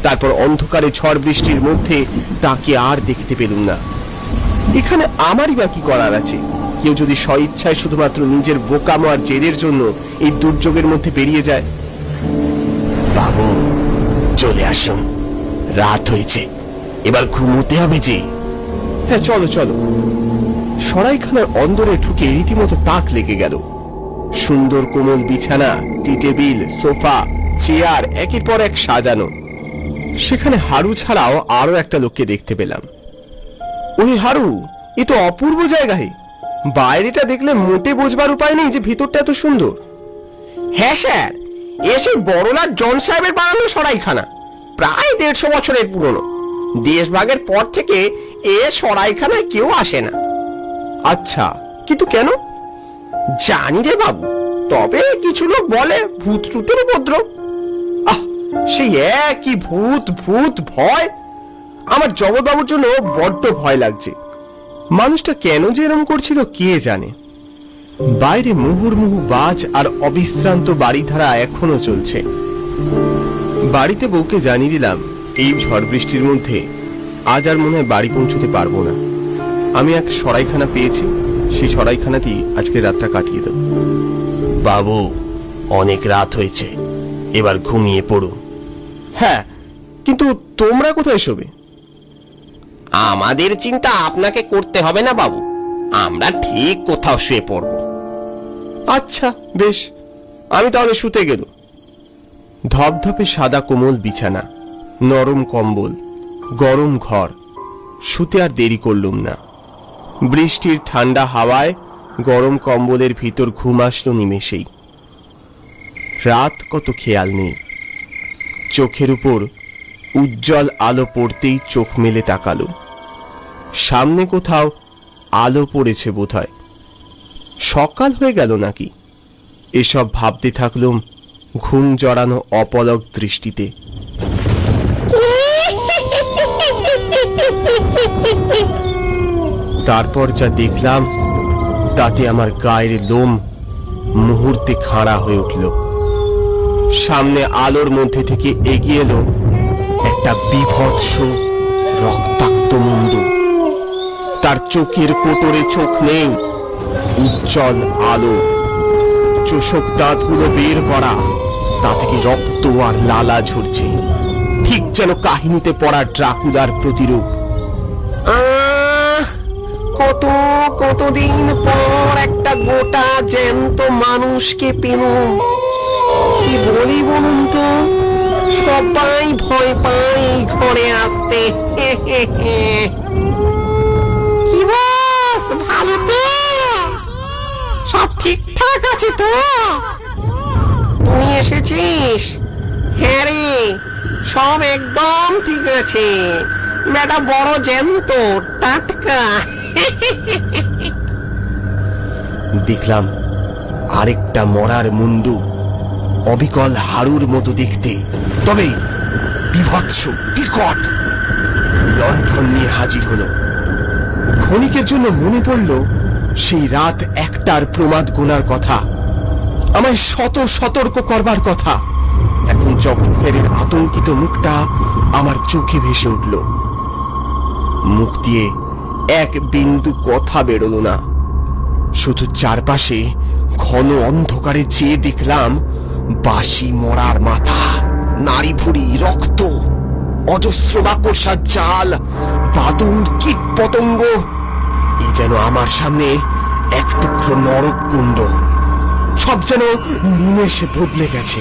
তারপর অন্ধকারে ঝড় বৃষ্টির মধ্যে তাকে আর দেখতে পেলুম না। এখানে আমারই বা কি করার আছে? কেউ যদি স্বইচ্ছায় শুধুমাত্র নিজের বোকামো আর জেদের জন্য এই দুর্যোগের মধ্যে বেরিয়ে যায়। বাবু, চলে আসুন, রাত হয়েছে, এবার ঘুমোতে হবে যে। হ্যাঁ, চলো চলো। সরাইখানার অন্দরে ঢুকে রীতিমতো তাক লেগে গেল। সুন্দর কোমল বিছানা, টি টেবিল, সোফা, চেয়ার একের পর এক সাজানো। সেখানে হারু ছাড়াও আরো একটা লোককে দেখতে পেলাম। ওই হারু, এ তো অপূর্ব জায়গায়। বাইরেটা দেখলে মোটে বোঝবার উপায় নেই যে ভিতরটা এত সুন্দর। হ্যাঁ স্যার, এ সেই বড়লাট জন সাহেবের বানানো সরাইখানা, প্রায় 150 বছরের পুরনো। দেশভাগের পর থেকে এ সরাইখানায় কেউ আসে না। আচ্ছা, কিন্তু কেন? জানি রে বাবু, তবে কিছু লোক বলে ভূত টুতের উপদ্রব। আহ, সেই একই ভূত ভূত ভয়। আমার জগৎবাবুর জন্য বড্ড ভয় লাগছে। মানুষটা কেন যে এরম করছিল কে জানে। বাইরে মুহুর্মুহু বাজ আর অবিশ্রান্ত বাড়িধারা এখনো চলছে। বাড়িতে বউকে জানিয়ে দিলাম এই ঝড় বৃষ্টির মধ্যে আজ আর মনে হয় বাড়ি পৌঁছতে পারবো না। আমি এক সরাইখানা পেয়েছি, সেই সরাইখানাতেই আজকে রাতটা কাটিয়ে দেব। বাবু, অনেক রাত হয়েছে, এবার ঘুমিয়ে পড়ুন। হ্যাঁ, কিন্তু তোমরা কোথায় শোবে? আমাদের চিন্তা আপনাকে করতে হবে না বাবু, আমরা ঠিক কোথাও শুয়ে পড়ব। আচ্ছা বেশ, আমি তাহলে শুতে গেল। ধপধপে সাদা কোমল বিছানা, নরম কম্বল, গরম ঘর। শুতে আর দেরি করলুম না। বৃষ্টির ঠান্ডা হাওয়ায় গরম কম্বলের ভিতর ঘুম আসলো নিমেষেই। রাত কত খেয়াল নেই। চোখের উপর উজ্জ্বল আলো পড়তেই চোখ মেলে তাকালো। সামনে কোথাও আলো পড়েছে বোধহয়। সকাল হয়ে গেল নাকি, এসব ভাবতে থাকলুম ঘুম জড়ানো অপলক দৃষ্টিতে। তারপর যা দেখলাম তাতে আমার গায়ের লোম মুহূর্তে খাড়া হয়ে উঠল। সামনে আলোর মধ্যে থেকে এগিয়ে এলো একটা বিভৎস রক্তাক্ত মুন্ডু। তার চোখের কোটরে চোখ নেই, উজ্জ্বল আলো। চোষক দাঁতগুলো বের করা, তা থেকে রক্ত আর লালা ঝরছে, ঠিক যেন কাহিনীতে পড়া ড্রাকুলার প্রতিরূপ। কতদিন পর একটা গোটা জ্যান্ত মানুষকে পেলাম। কি বলি বলুন তো, সবাই ভয় পায় এই ঘরে আসতে। কি বস, ভালো তো? সব ঠিকঠাক আছে তো? তুই এসেছিস? হ্যাঁ রে, সব একদম ঠিক আছে। বেটা বড় জ্যান্ত, টাটকা। দেখলাম আরেকটা মরার মুন্ডু, অবিকল হারুর মতো দেখতে, তবে বিভৎস বিকট। লণ্ঠন নিয়ে হাজির হলো। ক্ষণিকের জন্য মনে পড়ল সেই রাত 1টার প্রমাদ গোনার কথা, আমায় শত সতর্ক করবার কথা। এখন জগৎ স্যারের আতঙ্কিত মুখটা আমার চোখে ভেসে উঠল। মুখ দিয়ে এক বিন্দু কথা বেরোলো না। শুধু চারপাশে ঘন অন্ধকারে চেয়ে দেখলাম বাসি মরার মাথা, নাড়ি ভুড়ি, রক্ত, অজস্র মাকড়সার জাল, বাদুড়, কীট পতঙ্গ। এই যেন আমার সামনে এক টুকরো নরক কুণ্ড। সব যেন নিমেষে বদলে গেছে।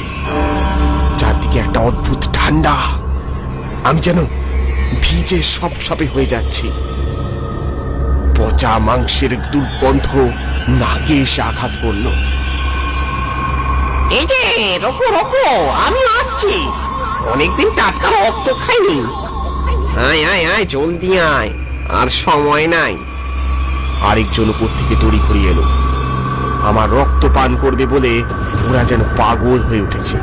চারদিকে একটা অদ্ভুত ঠান্ডা। আমি যেন ভিজে সপসপে হয়ে যাচ্ছি। পচা মাংসের দুর্গন্ধ নাকে এসে আঘাত করল। এই যে, রকো রকো, আমি আসছি। অনেকদিন টাটকা রক্ত খাইনি। আয় আয় আয়, জলদি আয়, আর সময় নাই। আরেকজন উপর থেকে তড়ি ঘড়ি এলো। আমার রক্ত পান করবে বলে ওরা যেন পাগল হয়ে উঠেছে।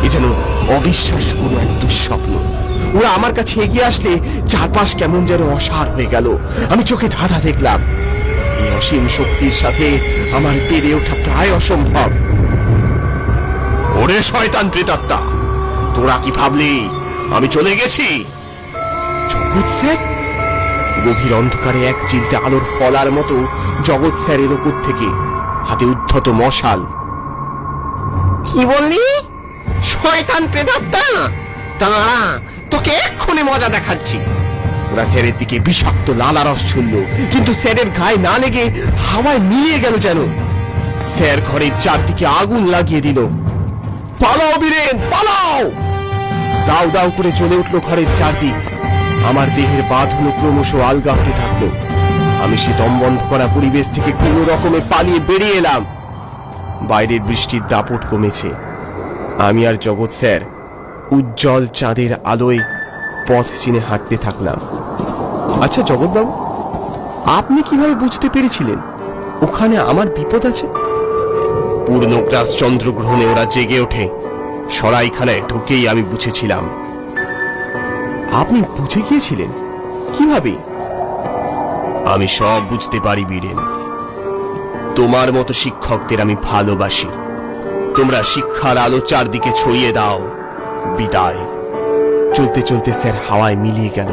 এ যেন অবিশ্বাস কোনো এক দুঃস্বপ্ন। ওরা আমার কাছে এগিয়ে আসলে চারপাশ কেমন যেন অসাড় হয়ে গেল। আমি চোখে ধাঁধা দেখলাম। এই অসীম শক্তির সাথে আমার পেরে ওঠা প্রায় অসম্ভব। ওরে শয়তান প্রেতাত্মা, তোরা কি ভাবলি আমি চলে গেছি। জগৎ স্যার? গভীর অন্ধকারে এক চিলতে আলোর ফলার মতো জগৎ স্যার এলো থেকে, হাতে উদ্ধত মশাল। কি বললি? শয়তান প্রেতাত্মা, দাঁড়া, তোকে এক্ষুনি মজা দেখাচ্ছি। ওরা স্যারের দিকে বিষাক্ত লালা রস ছুড়ল, কিন্তু স্যারের গায়ে না লেগে হাওয়ায় মিলিয়ে গেল যেন। স্যার ঘরের চারদিকে আগুন লাগিয়ে দিল। পালাও বীরেন, পালাও! দাউ দাউ করে চলে উঠল ঘরের চারদিক। আমার দেহের বাঁধগুলো ক্রমশ আলগা হতে থাকলো। আমি সে দমবন্ধ করা পরিবেশ থেকে কোনো রকমে পালিয়ে বেরিয়ে এলাম। বাইরের বৃষ্টির দাপট কমেছে। আমি আর জগৎ স্যার উজ্জ্বল চাঁদের আলোয় পথ চিনে হাঁটতে থাকলাম। আচ্ছা জগৎবাবু, আপনি কিভাবে বুঝতে পেরেছিলেন ওখানে আমার বিপদ আছে? পূর্ণগ্রাস চন্দ্রগ্রহণে ওরা জেগে ওঠে, সরাইখানায় ঢুকেই আমি বুঝেছিলাম। আপনি বুঝে গিয়েছিলেন কিভাবে? আমি সব বুঝতে পারি বীরেন। তোমার মতো শিক্ষকদের আমি ভালোবাসি। তোমরা শিক্ষার আলো চারদিকে ছড়িয়ে দাও। বিদায়। চলতে চলতে স্যার হাওয়ায় মিলিয়ে গেল।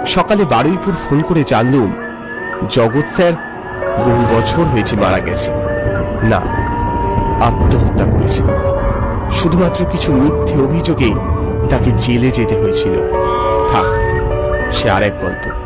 সকালে বারুইপুর ফোন করে জানলুম জগৎ স্যার বহু বছর হয়েছে মারা গেছে। না, আত্মহত্যা করেছে। শুধুমাত্র কিছু মিথ্যে অভিযোগে তাকে জেলে যেতে হয়েছিল। থাক, সে আরেক গল্প।